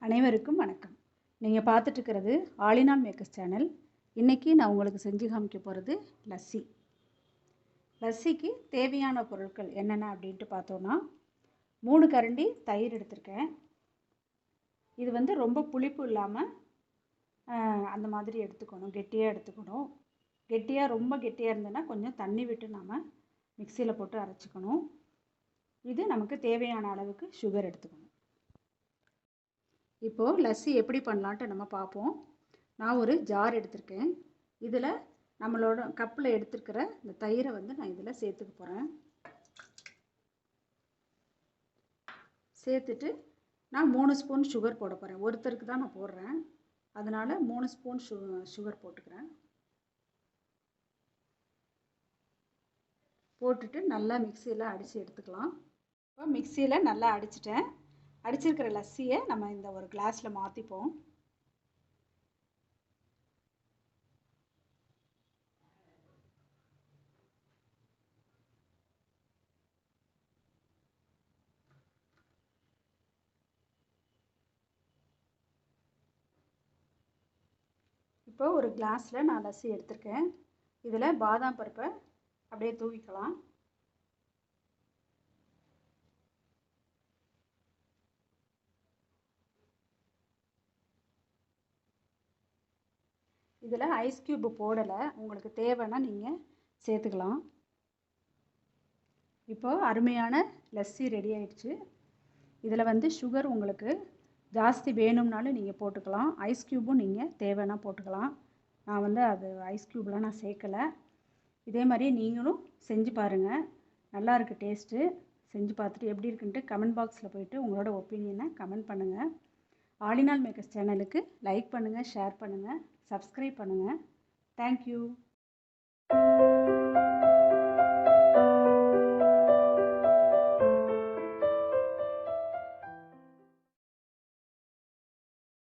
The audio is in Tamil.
அனைவருக்கும் வணக்கம். நீங்கள் பார்த்துட்ருக்கிறது all in all makers channel. இன்றைக்கி நான் உங்களுக்கு செஞ்சு காமிக்க போகிறது லஸ்ஸி. லஸ்ஸிக்கு தேவையான பொருட்கள் என்னென்ன அப்படின்ட்டு பார்த்தோன்னா, 3 கரண்டி தயிர் எடுத்திருக்கேன். இது வந்து ரொம்ப புளிப்பு இல்லாமல் அந்த மாதிரி எடுத்துக்கணும், கெட்டியாக எடுத்துக்கணும். ரொம்ப கெட்டியாக இருந்ததுன்னா கொஞ்சம் தண்ணி விட்டு நாம் மிக்சியில் போட்டு அரைச்சிக்கணும். இது நமக்கு தேவையான அளவுக்கு சுகர் எடுத்துக்கணும். இப்போது லஸ்ஸி எப்படி பண்ணலான்ட்டு நம்ம பார்ப்போம். நான் ஒரு ஜார் எடுத்திருக்கேன். இதில் நம்மளோட கப்பில் எடுத்துருக்கிற இந்த தயிரை வந்து நான் இதில் சேர்த்துக்க போகிறேன். சேர்த்துட்டு நான் 3 ஸ்பூன் சுகர் போட போகிறேன். ஒருத்தருக்கு தான் நான் போடுறேன், அதனால் 3 ஸ்பூன் சுகர் போட்டுக்கிறேன். போட்டுட்டு நல்லா மிக்சியில் அடித்து எடுத்துக்கலாம். இப்போ மிக்சியில் நல்லா அடிச்சிட்டேன். அடிச்சிருக்கிற லஸ்ஸியை நம்ம இந்த ஒரு கிளாஸில் மாற்றிப்போம். இப்போ ஒரு கிளாஸில் நான் லஸ்ஸி எடுத்திருக்கேன். இதில் பாதாம் பருப்பை அப்படியே தூவிக்கலாம். இதில் ஐஸ் க்யூப் போடலை, உங்களுக்கு தேவைன்னா நீங்கள் சேர்த்துக்கலாம். இப்போது அருமையான லஸ்ஸி ரெடி ஆயிடுச்சு. இதில் வந்து சுகர் உங்களுக்கு ஜாஸ்தி வேணும்னாலும் நீங்கள் போட்டுக்கலாம், ஐஸ் க்யூப்பும் நீங்கள் தேவைன்னா போட்டுக்கலாம். நான் வந்து அது ஐஸ் க்யூப்லாம் நான் சேர்க்கலை. இதே மாதிரி நீங்களும் செஞ்சு பாருங்கள், நல்லா இருக்குது டேஸ்ட்டு. செஞ்சு பார்த்துட்டு எப்படி இருக்குன்ட்டு கமெண்ட் பாக்ஸில் போய்ட்டு உங்களோட ஒப்பீனியனை கமெண்ட் பண்ணுங்கள். ஆல் இன் ஆல் மேக்கர்ஸ் சேனலுக்கு லைக் பண்ணுங்கள், ஷேர் பண்ணுங்கள், சப்ஸ்கிரைப் பண்ணுங்கள். தேங்க்யூ.